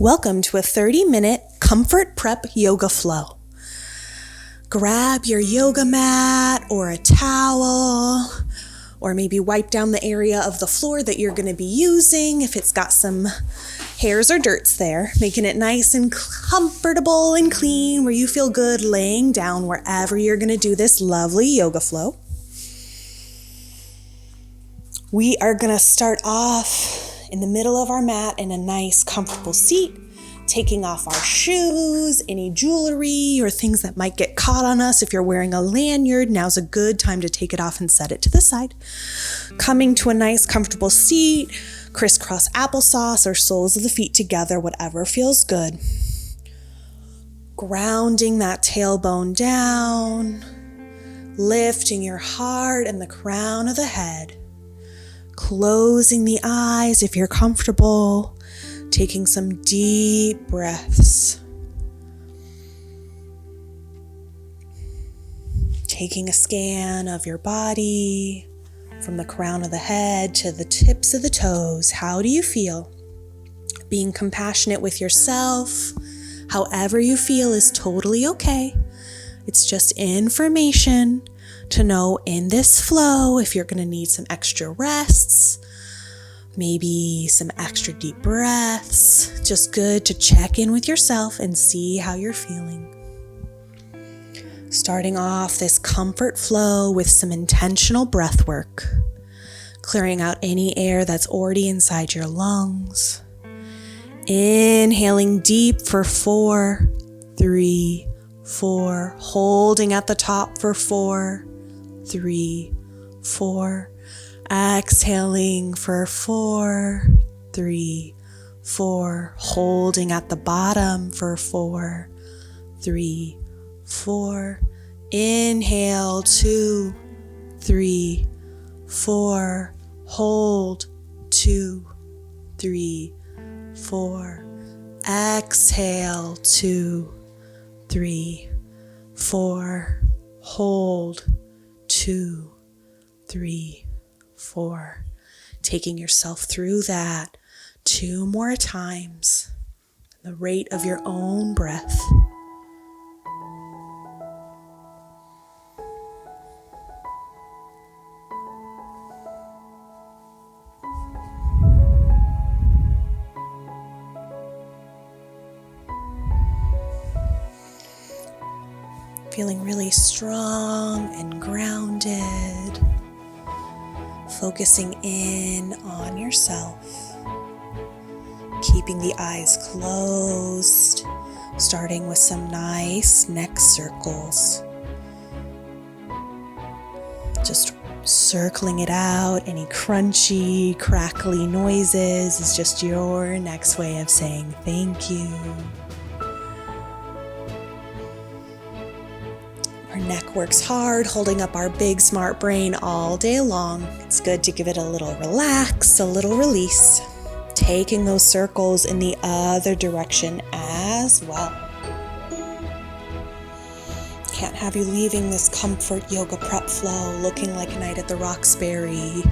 Welcome to a 30-minute comfort prep yoga flow. Grab your yoga mat or a towel, or maybe wipe down the area of the floor that you're going to be using if it's got some hairs or dirts there, making it nice and comfortable and clean where you feel good laying down wherever you're going to do this lovely yoga flow. We are going to start off in the middle of our mat in a nice comfortable seat, taking off our shoes, any jewelry or things that might get caught on us. If you're wearing a lanyard, now's a good time to take it off and set it to the side. Coming to a nice comfortable seat, crisscross applesauce or soles of the feet together, whatever feels good. Grounding that tailbone down, lifting your heart and the crown of the head. Closing the eyes if you're comfortable, taking some deep breaths. Taking a scan of your body from the crown of the head to the tips of the toes. How do you feel? Being compassionate with yourself, however you feel is totally okay. It's just information to know in this flow if you're going to need some extra rests, maybe some extra deep breaths. Just good to check in with yourself and see how you're feeling. Starting off this comfort flow with some intentional breath work, clearing out any air that's already inside your lungs. Inhaling deep for 4, 3, 4, holding at the top for 4, 3, 4, exhaling for 4, 3, 4, holding at the bottom for 4, 3, 4, inhale 2, 3, 4, hold 2, 3, 4, exhale 2, 3, 4, hold 2, 3, 4. Taking yourself through that 2 more times, the rate of your own breath. Feeling really strong and grounded, focusing in on yourself, keeping the eyes closed, starting with some nice neck circles. Just circling it out. Any crunchy, crackly noises is just your next way of saying thank you. Our neck works hard, holding up our big smart brain all day long. It's good to give it a little relax, a little release. Taking those circles in the other direction as well. Can't have you leaving this comfort yoga prep flow looking like Night at the Roxbury.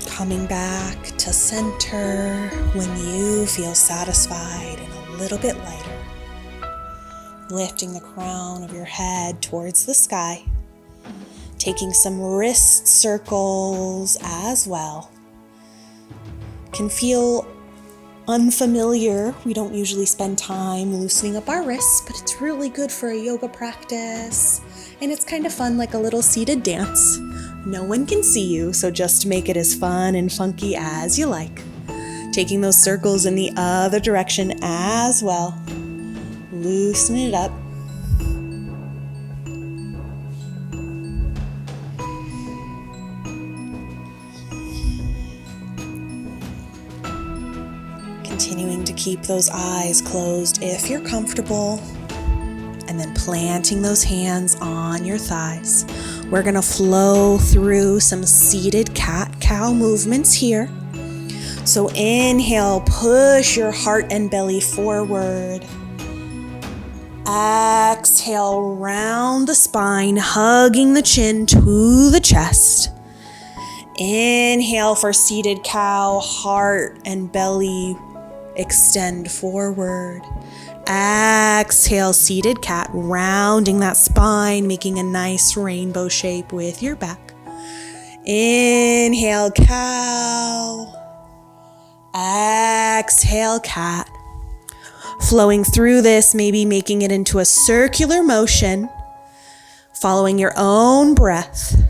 Coming back to center when you feel satisfied and a little bit lighter. Lifting the crown of your head towards the sky. Taking some wrist circles as well. Can feel unfamiliar. We don't usually spend time loosening up our wrists, but it's really good for a yoga practice. And it's kind of fun, like a little seated dance. No one can see you, so just make it as fun and funky as you like. Taking those circles in the other direction as well. Loosen it up. Continuing to keep those eyes closed if you're comfortable. And then planting those hands on your thighs. We're going to flow through some seated cat-cow movements here. So inhale, push your heart and belly forward. Exhale, round the spine, hugging the chin to the chest. Inhale for seated cow, heart and belly extend forward. Exhale, seated cat, rounding that spine, making a nice rainbow shape with your back. Inhale, cow. Exhale, cat. Flowing through this, maybe making it into a circular motion, following your own breath.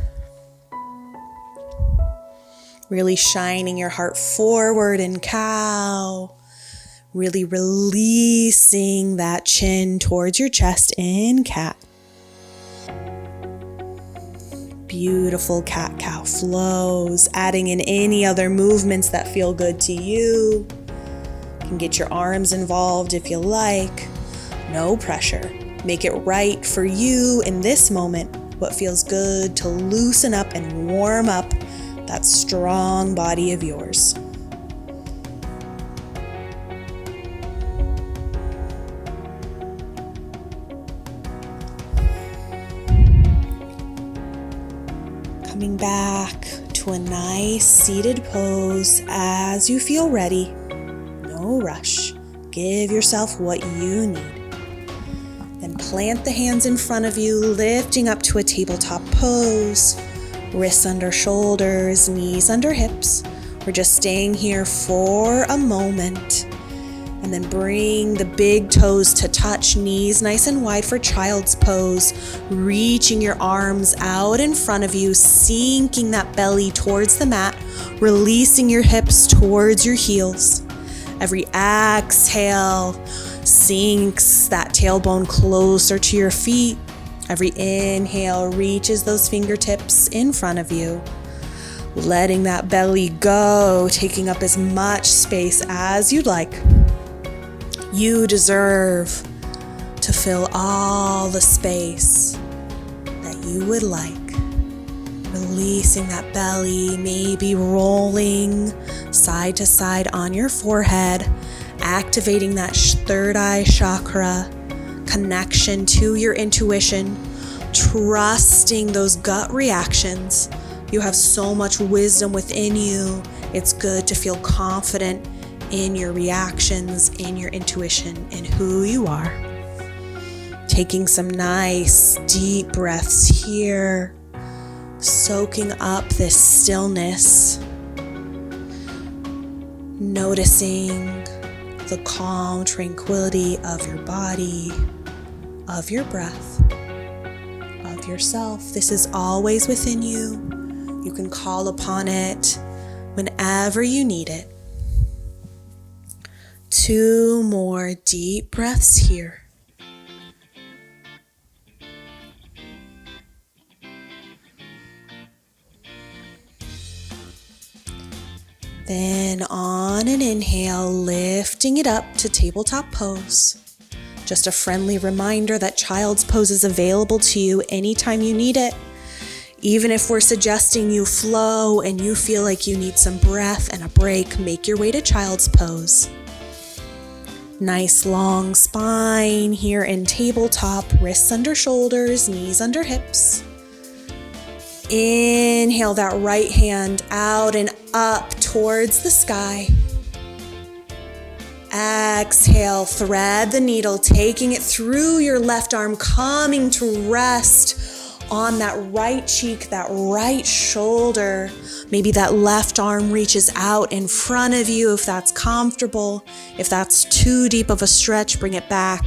Really shining your heart forward in cow. Really releasing that chin towards your chest in cat. Beautiful cat-cow flows, adding in any other movements that feel good to you. You can get your arms involved if you like. No pressure. Make it right for you in this moment. What feels good to loosen up and warm up that strong body of yours. Coming back to a nice seated pose as you feel ready. No rush. Give yourself what you need. Then plant the hands in front of you, lifting up to a tabletop pose. Wrists under shoulders, knees under hips. We're just staying here for a moment. And then bring the big toes to touch, knees nice and wide for child's pose. Reaching your arms out in front of you, sinking that belly towards the mat, releasing your hips towards your heels. Every exhale sinks that tailbone closer to your feet. Every inhale reaches those fingertips in front of you. Letting that belly go, taking up as much space as you'd like. You deserve to fill all the space that you would like. Releasing that belly, maybe rolling side to side on your forehead, activating that third eye chakra, connection to your intuition, trusting those gut reactions. You have so much wisdom within you. It's good to feel confident in your reactions, in your intuition, in who you are. Taking some nice deep breaths here, soaking up this stillness, noticing the calm tranquility of your body, of your breath, of yourself. This is always within you. You can call upon it whenever you need it. 2 more deep breaths here. Then on an inhale, lifting it up to tabletop pose. Just a friendly reminder that child's pose is available to you anytime you need it. Even if we're suggesting you flow and you feel like you need some breath and a break, make your way to child's pose. Nice long spine here in tabletop, wrists under shoulders, knees under hips. Inhale that right hand out and up towards the sky. Exhale, thread the needle, taking it through your left arm, coming to rest on that right cheek, that right shoulder. Maybe that left arm reaches out in front of you if that's comfortable. If that's too deep of a stretch, bring it back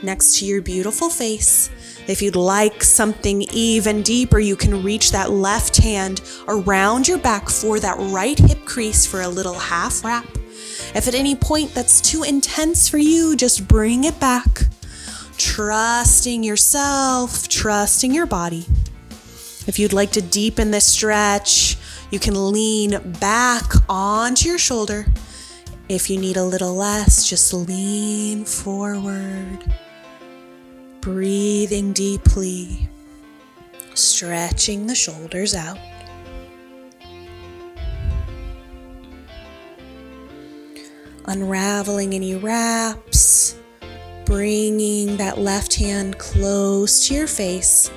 next to your beautiful face. If you'd like something even deeper, you can reach that left hand around your back for that right hip crease for a little half wrap. If at any point that's too intense for you, just bring it back. Trusting yourself, trusting your body. If you'd like to deepen this stretch, you can lean back onto your shoulder. If you need a little less, just lean forward. Breathing deeply, stretching the shoulders out. Unraveling any wraps, bringing that left hand close to your face,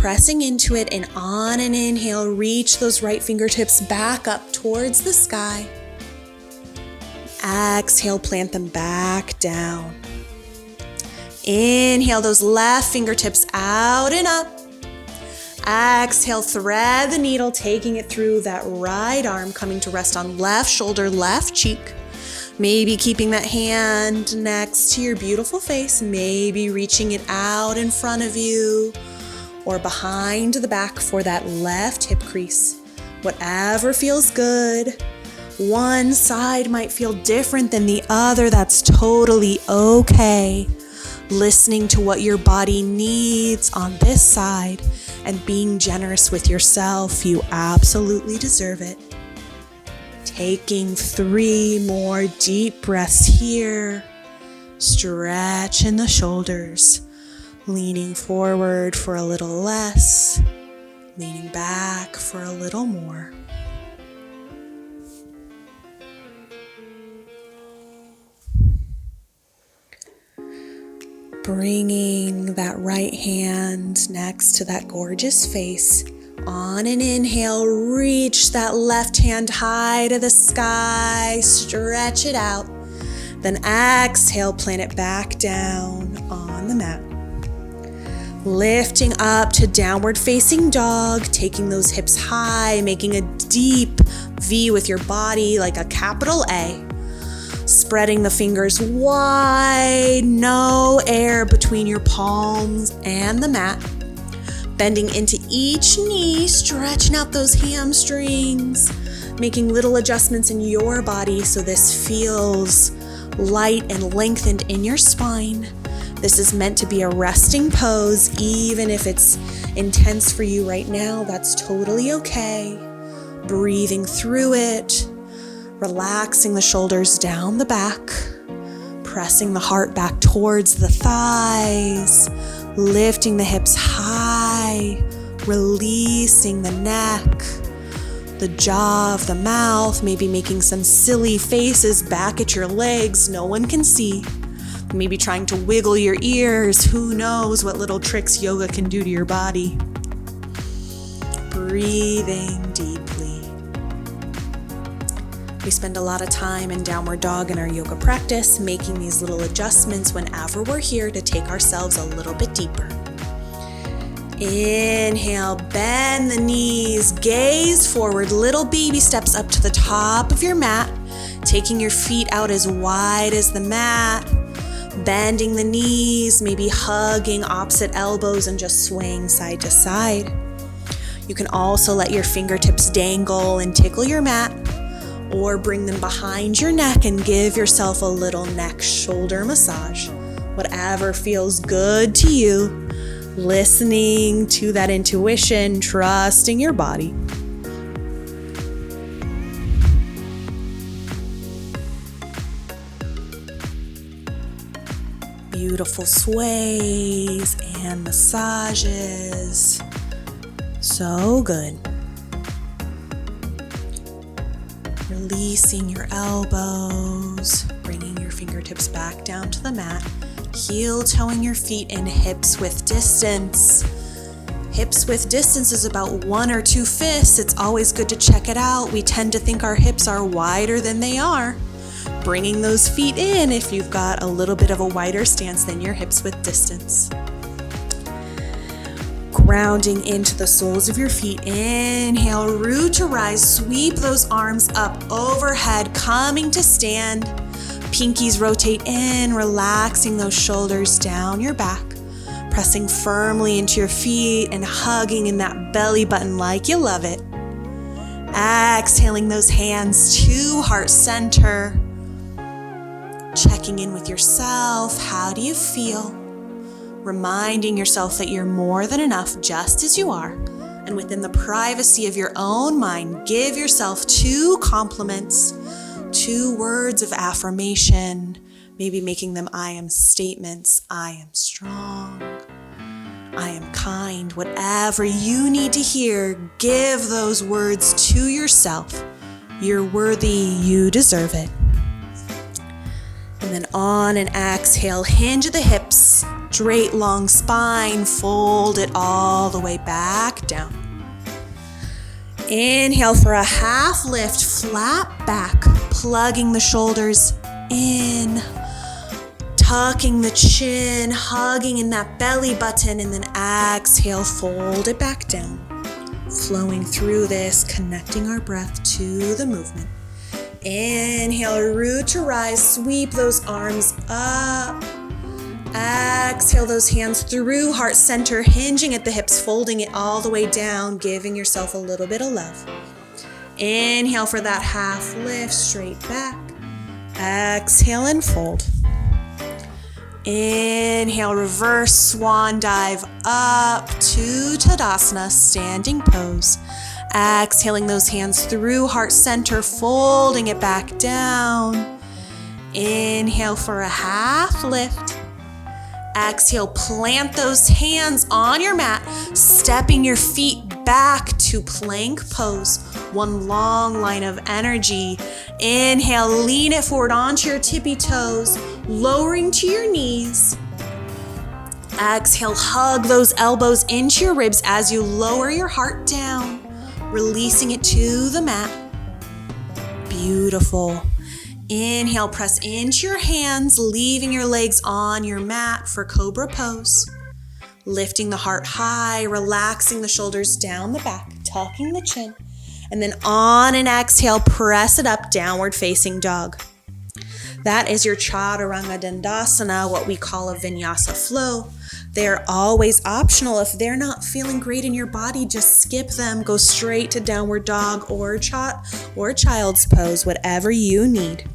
pressing into it, and on an inhale, reach those right fingertips back up towards the sky. Exhale, plant them back down. Inhale those left fingertips out and up. Exhale, thread the needle, taking it through that right arm, coming to rest on left shoulder, left cheek. Maybe keeping that hand next to your beautiful face, maybe reaching it out in front of you or behind the back for that left hip crease. Whatever feels good. One side might feel different than the other. That's totally okay. Listening to what your body needs on this side and being generous with yourself. You absolutely deserve it. Taking 3 more deep breaths here. Stretch in the shoulders. Leaning forward for a little less. Leaning back for a little more. Bringing that right hand next to that gorgeous face. On an inhale, reach that left hand high to the sky. Stretch it out. Then exhale, plant it back down on the mat. Lifting up to downward facing dog, taking those hips high, making a deep V with your body like a capital A. Spreading the fingers wide, no air between your palms and the mat. Bending into each knee, stretching out those hamstrings, making little adjustments in your body so this feels light and lengthened in your spine. This is meant to be a resting pose, even if it's intense for you right now, that's totally okay. Breathing through it. Relaxing the shoulders down the back, pressing the heart back towards the thighs, lifting the hips high, releasing the neck, the jaw of the mouth, maybe making some silly faces back at your legs no one can see. Maybe trying to wiggle your ears. Who knows what little tricks yoga can do to your body. Breathing deeply. We spend a lot of time in downward dog in our yoga practice, making these little adjustments whenever we're here to take ourselves a little bit deeper. Inhale, bend the knees, gaze forward, little baby steps up to the top of your mat, taking your feet out as wide as the mat, bending the knees, maybe hugging opposite elbows and just swaying side to side. You can also let your fingertips dangle and tickle your mat, or bring them behind your neck and give yourself a little neck shoulder massage. Whatever feels good to you. Listening to that intuition, trusting your body. Beautiful sways and massages. So good. Releasing your elbows, bringing your fingertips back down to the mat, heel-toeing your feet in hips width distance. Hips width distance is about 1 or 2 fists. It's always good to check it out. We tend to think our hips are wider than they are. Bringing those feet in if you've got a little bit of a wider stance than your hips width distance. Grounding into the soles of your feet. Inhale, root to rise. Sweep those arms up overhead, coming to stand. Pinkies rotate in, relaxing those shoulders down your back. Pressing firmly into your feet and hugging in that belly button like you love it. Exhaling those hands to heart center. Checking in with yourself. How do you feel? Reminding yourself that you're more than enough just as you are. And within the privacy of your own mind, give yourself 2 compliments, 2 words of affirmation, maybe making them I am statements. I am strong. I am kind. Whatever you need to hear, give those words to yourself. You're worthy. You deserve it. And then on an exhale, hinge at the hips, straight long spine, fold it all the way back down. Inhale for a half lift, flat back, plugging the shoulders in, tucking the chin, hugging in that belly button, and then exhale, fold it back down. Flowing through this, connecting our breath to the movement. Inhale, root to rise, sweep those arms up. Exhale those hands through heart center, hinging at the hips, folding it all the way down, giving yourself a little bit of love. Inhale for that half lift, straight back. Exhale and fold. Inhale, reverse swan dive up to Tadasana, standing pose. Exhaling those hands through heart center, folding it back down. Inhale for a half lift. Exhale, plant those hands on your mat, stepping your feet back to plank pose. One long line of energy. Inhale, lean it forward onto your tippy toes, lowering to your knees. Exhale, hug those elbows into your ribs as you lower your heart down, releasing it to the mat. Beautiful. Inhale, press into your hands, leaving your legs on your mat for Cobra pose. Lifting the heart high, relaxing the shoulders down the back, tucking the chin. And then on an exhale, press it up, downward facing dog. That is your Chaturanga Dandasana, what we call a vinyasa flow. They're always optional. If they're not feeling great in your body, just skip them. Go straight to downward dog or child's pose, whatever you need.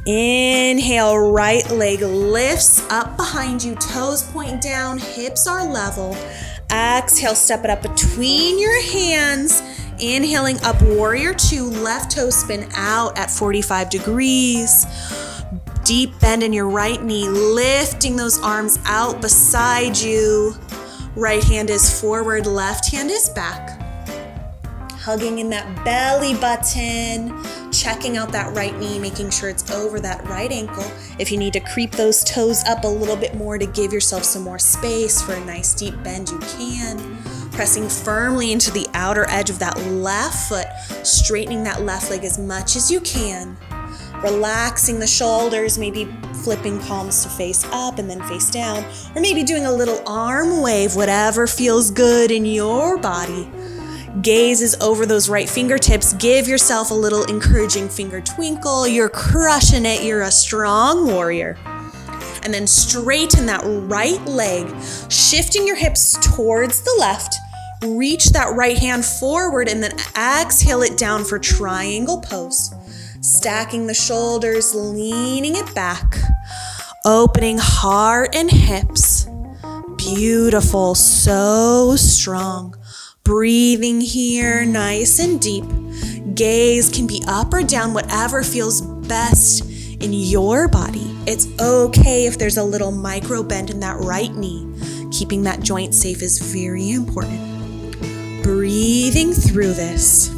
Inhale, right leg lifts up behind you, toes point down, hips are level. Exhale, step it up between your hands. Inhaling up, warrior two, left toe spin out at 45 degrees. Deep bend in your right knee, lifting those arms out beside you. Right hand is forward, left hand is back. Hugging in that belly button, checking out that right knee, making sure it's over that right ankle. If you need to creep those toes up a little bit more to give yourself some more space for a nice deep bend, you can. Pressing firmly into the outer edge of that left foot, straightening that left leg as much as you can. Relaxing the shoulders, maybe flipping palms to face up and then face down, or maybe doing a little arm wave, whatever feels good in your body. Gaze is over those right fingertips. Give yourself a little encouraging finger twinkle. You're crushing it. You're a strong warrior. And then straighten that right leg, shifting your hips towards the left. Reach that right hand forward and then exhale it down for triangle pose. Stacking the shoulders, leaning it back. Opening heart and hips. Beautiful, so strong. Breathing here, nice and deep. Gaze can be up or down, whatever feels best in your body. It's okay if there's a little micro bend in that right knee. Keeping that joint safe is very important. Breathing through this.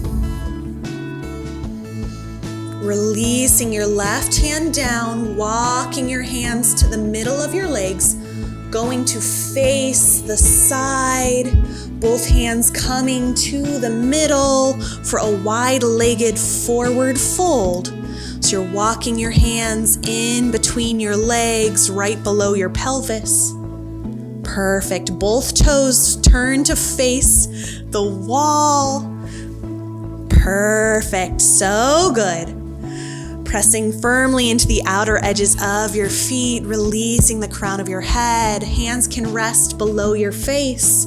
Releasing your left hand down, walking your hands to the middle of your legs, going to face the side, both hands coming to the middle for a wide-legged forward fold. So you're walking your hands in between your legs, right below your pelvis. Perfect. Both toes turn to face the wall. Perfect. So good. Pressing firmly into the outer edges of your feet, releasing the crown of your head. Hands can rest below your face.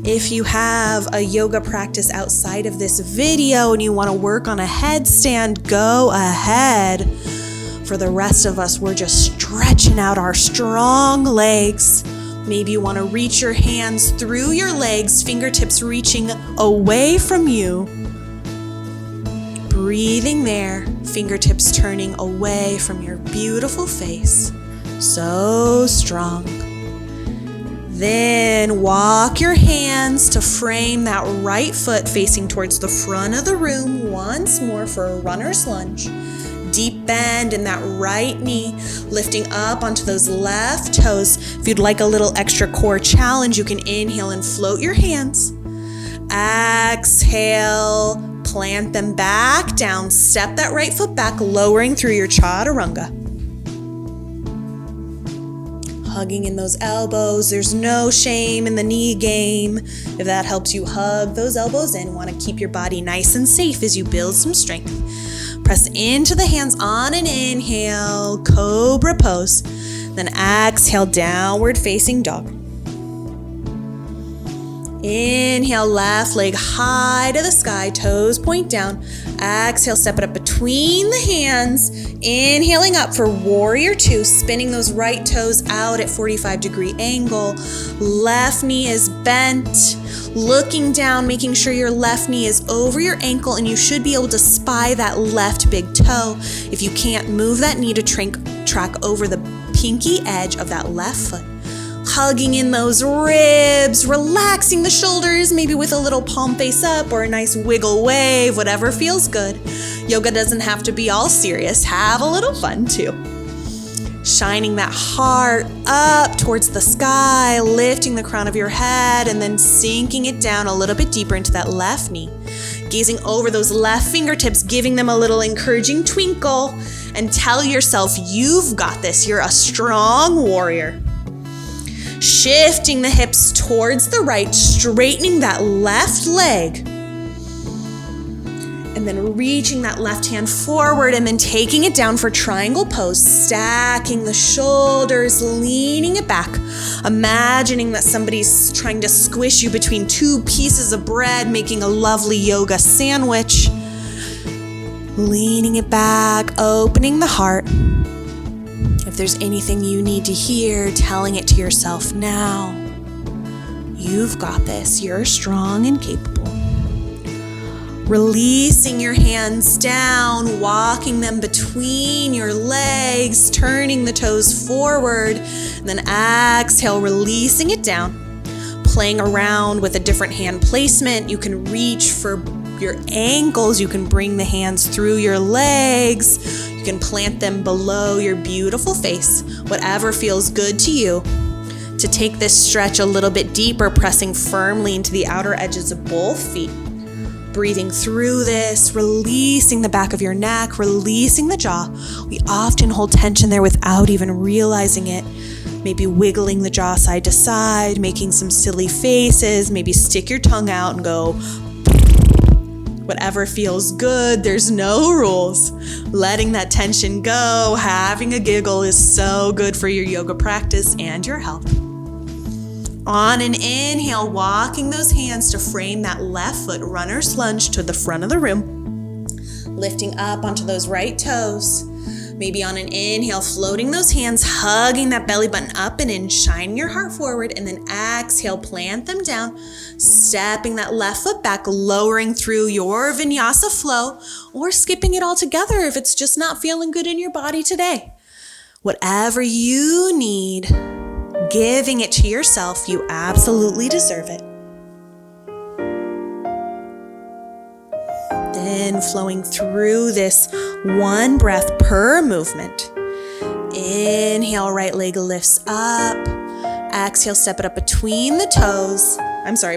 If you have a yoga practice outside of this video and you want to work on a headstand, go ahead. For the rest of us, we're just stretching out our strong legs. Maybe you want to reach your hands through your legs, fingertips reaching away from you. Breathing there, fingertips turning away from your beautiful face. So strong. Then walk your hands to frame that right foot facing towards the front of the room once more for a runner's lunge. Deep bend in that right knee, lifting up onto those left toes. If you'd like a little extra core challenge, you can inhale and float your hands. Exhale, plant them back down. Step that right foot back, lowering through your chaturanga. Hugging in those elbows. There's no shame in the knee game. If that helps you hug those elbows in, want to keep your body nice and safe as you build some strength. Press into the hands on an inhale, cobra pose. Then exhale, downward facing dog. Inhale, left leg high to the sky, toes point down. Exhale, step it up between the hands. Inhaling up for warrior two, spinning those right toes out at 45-degree angle. Left knee is bent. Looking down, making sure your left knee is over your ankle, and you should be able to spy that left big toe. If you can't move that knee to track over the pinky edge of that left foot. Hugging in those ribs, relaxing the shoulders, maybe with a little palm face up or a nice wiggle wave, whatever feels good. Yoga doesn't have to be all serious. Have a little fun too. Shining that heart up towards the sky, lifting the crown of your head, and then sinking it down a little bit deeper into that left knee. Gazing over those left fingertips, giving them a little encouraging twinkle, and tell yourself you've got this. You're a strong warrior. Shifting the hips towards the right, straightening that left leg. And then reaching that left hand forward and then taking it down for triangle pose, stacking the shoulders, leaning it back. Imagining that somebody's trying to squish you between two pieces of bread, making a lovely yoga sandwich. Leaning it back, opening the heart. If there's anything you need to hear, telling it to yourself now. You've got this. You're strong and capable. Releasing your hands down, walking them between your legs, turning the toes forward, and then exhale, releasing it down. Playing around with a different hand placement. You can reach for your ankles. You can bring the hands through your legs. You can plant them below your beautiful face. Whatever feels good to you. To take this stretch a little bit deeper, pressing firmly into the outer edges of both feet. Breathing through this, releasing the back of your neck, releasing the jaw. We often hold tension there without even realizing it. Maybe wiggling the jaw side to side, making some silly faces, maybe stick your tongue out and go. Whatever feels good, there's no rules. Letting that tension go, having a giggle is so good for your yoga practice and your health. On an inhale, walking those hands to frame that left foot, runner's lunge to the front of the room. Lifting up onto those right toes. Maybe on an inhale, floating those hands, hugging that belly button up and in, shining your heart forward, and then exhale, plant them down, stepping that left foot back, lowering through your vinyasa flow, or skipping it all together if it's just not feeling good in your body today. Whatever you need, giving it to yourself, you absolutely deserve it. Then flowing through this one breath per movement. Inhale, right leg lifts up. Exhale, step it up between the toes.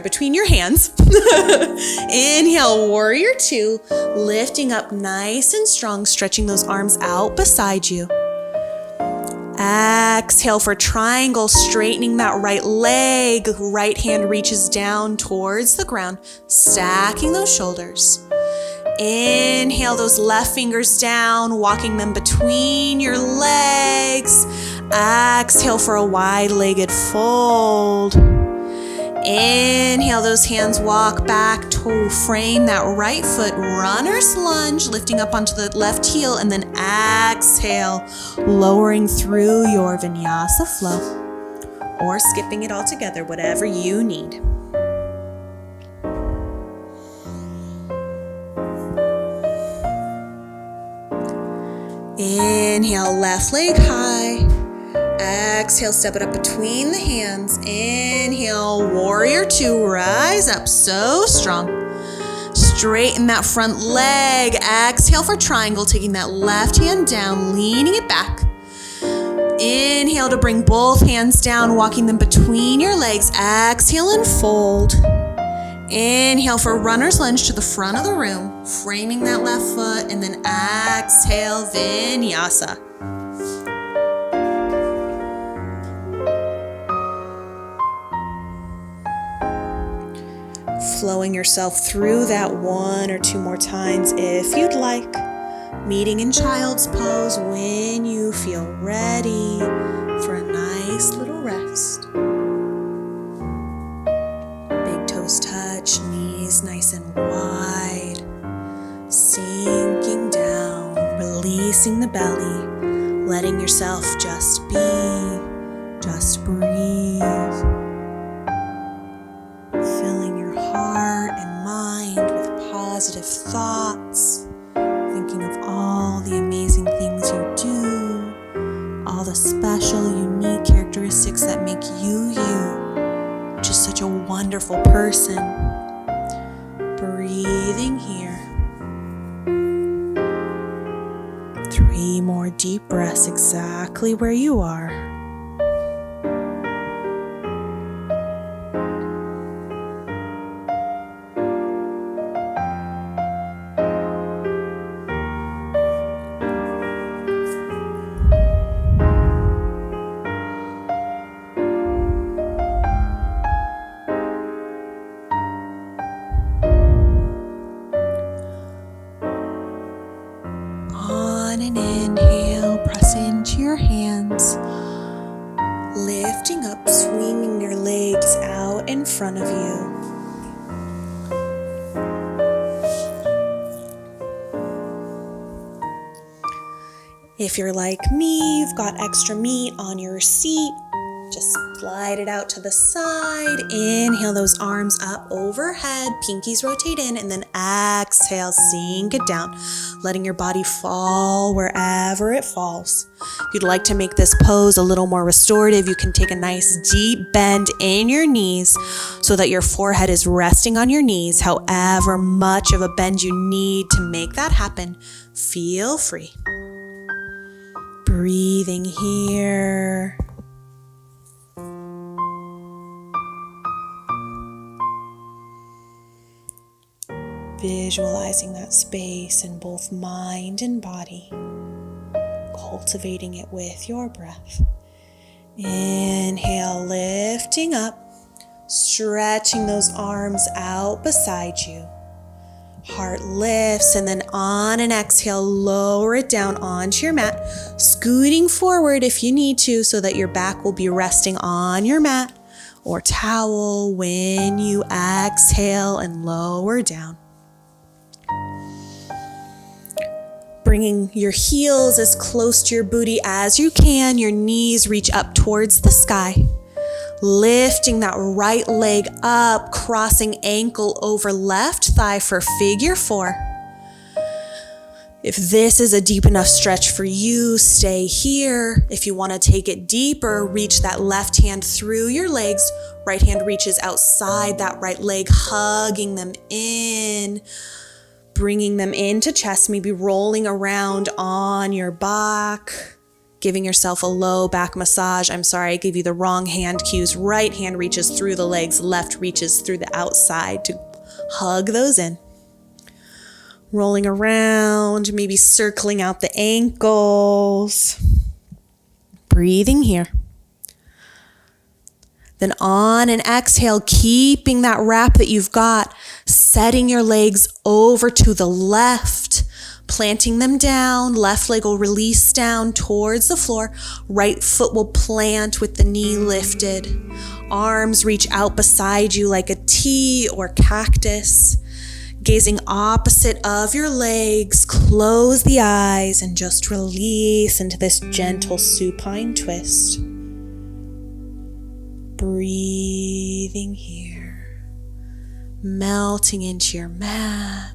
Between your hands. Inhale, warrior two, lifting up nice and strong, stretching those arms out beside you. Exhale for triangle, straightening that right leg. Right hand reaches down towards the ground, stacking those shoulders. Inhale those left fingers down, walking them between your legs. Exhale for a wide-legged fold. Inhale, those hands walk back to frame that right foot, runner's lunge, lifting up onto the left heel, and then exhale, lowering through your vinyasa flow, or skipping it all together, whatever you need. Inhale, left leg high. Exhale, step it up between the hands. Inhale, warrior two, rise up so strong. Straighten that front leg. Exhale for triangle, taking that left hand down, leaning it back. Inhale to bring both hands down, walking them between your legs. Exhale and fold. Inhale for runner's lunge to the front of the room, framing that left foot, and then exhale, vinyasa. Flowing yourself through that 1 or 2 more times if you'd like. Meeting in child's pose when you feel ready for a nice little rest. Big toes touch, knees nice and wide. Sinking down, releasing the belly, letting yourself just be, just breathe. Filling your heart and mind with positive thoughts. Thinking of all the amazing things you do, all the special, unique characteristics that make you you, which is such a wonderful person. Breathing here. 3 more deep breaths exactly where you are. On an inhale, press into your hands, lifting up, swinging your legs out in front of you. If you're like me, you've got extra meat on your seat, just slide it out to the side. Inhale those arms up overhead, pinkies rotate in, and then exhale, sink it down, letting your body fall wherever it falls. If you'd like to make this pose a little more restorative, you can take a nice deep bend in your knees so that your forehead is resting on your knees. However much of a bend you need to make that happen, feel free. Breathing here. Visualizing that space in both mind and body, cultivating it with your breath. Inhale, lifting up, stretching those arms out beside you. Heart lifts, and then on an exhale, lower it down onto your mat, scooting forward if you need to so that your back will be resting on your mat or towel when you exhale and lower down. Bringing your heels as close to your booty as you can, your knees reach up towards the sky. Lifting that right leg up, crossing ankle over left thigh for figure 4. If this is a deep enough stretch for you, stay here. If you want to take it deeper, reach that left hand through your legs. Right hand reaches outside that right leg, hugging them in, bringing them into chest, maybe rolling around on your back. Giving yourself a low back massage. I'm sorry, I gave you the wrong hand cues. Right hand reaches through the legs, left reaches through the outside to hug those in. Rolling around, maybe circling out the ankles. Breathing here. Then on an exhale, keeping that wrap that you've got, setting your legs over to the left. Planting them down, left leg will release down towards the floor, right foot will plant with the knee lifted. Arms reach out beside you like a T or cactus. Gazing opposite of your legs, close the eyes and just release into this gentle supine twist. Breathing here, melting into your mat.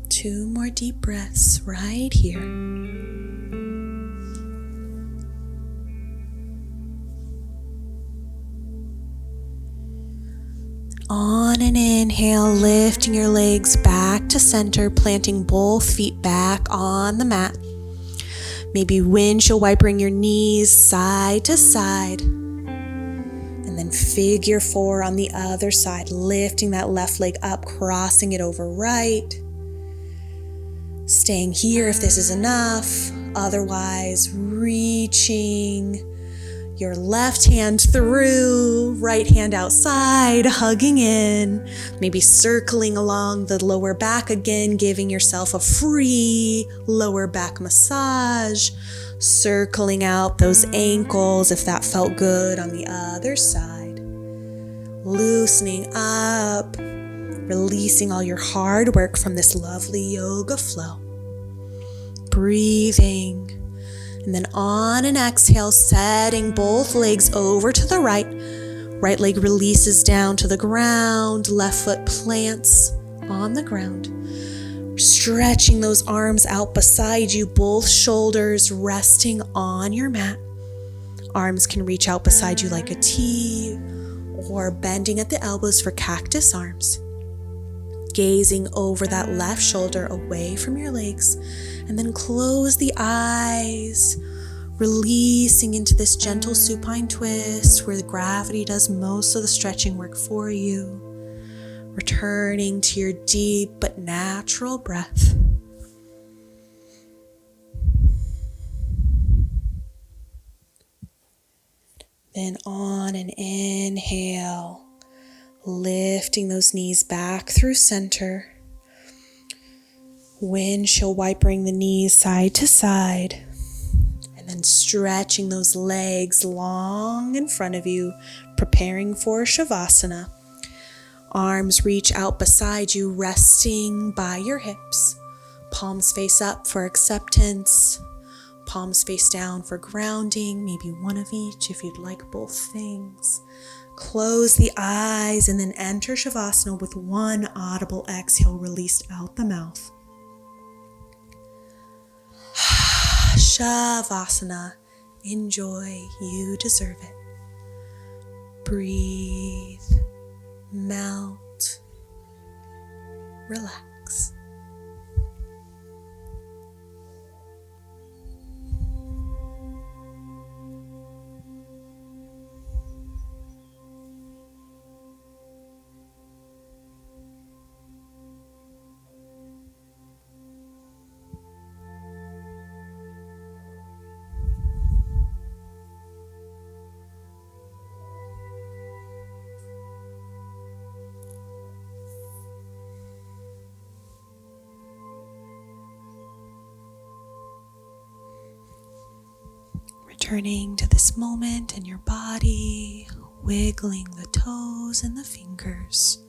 Two more deep breaths right here. On an inhale, lifting your legs back to center, planting both feet back on the mat. Maybe windshield wipering your knees side to side. And then figure 4 on the other side, lifting that left leg up, crossing it over right. Staying here if this is enough. Otherwise, reaching your left hand through, right hand outside, hugging in, maybe circling along the lower back again, giving yourself a free lower back massage, circling out those ankles if that felt good on the other side, loosening up, releasing all your hard work from this lovely yoga flow, breathing. And then on an exhale, setting both legs over to the right. Right leg releases down to the ground. Left foot plants on the ground. Stretching those arms out beside you, both shoulders resting on your mat. Arms can reach out beside you like a T, or bending at the elbows for cactus arms. Gazing over that left shoulder away from your legs, and then close the eyes, releasing into this gentle supine twist where the gravity does most of the stretching work for you, returning to your deep but natural breath. Then on an inhale, lifting those knees back through center. Windshield wipering the knees side to side. And then stretching those legs long in front of you, preparing for Shavasana. Arms reach out beside you, resting by your hips. Palms face up for acceptance. Palms face down for grounding, maybe one of each if you'd like both things. Close the eyes and then enter Shavasana with one audible exhale released out the mouth. Shavasana. Enjoy. You deserve it. Breathe. Melt. Relax. Returning to this moment in your body, wiggling the toes and the fingers,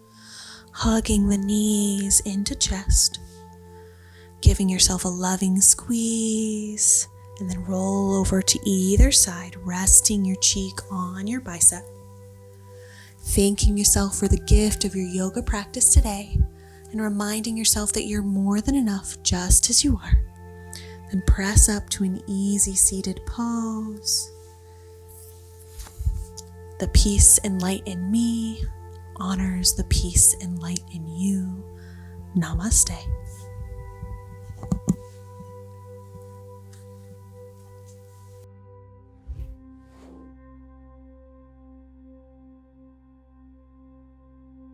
hugging the knees into chest, giving yourself a loving squeeze, and then roll over to either side, resting your cheek on your bicep. Thanking yourself for the gift of your yoga practice today, and reminding yourself that you're more than enough just as you are. Then press up to an easy seated pose. The peace and light in me honors the peace and light in you. Namaste.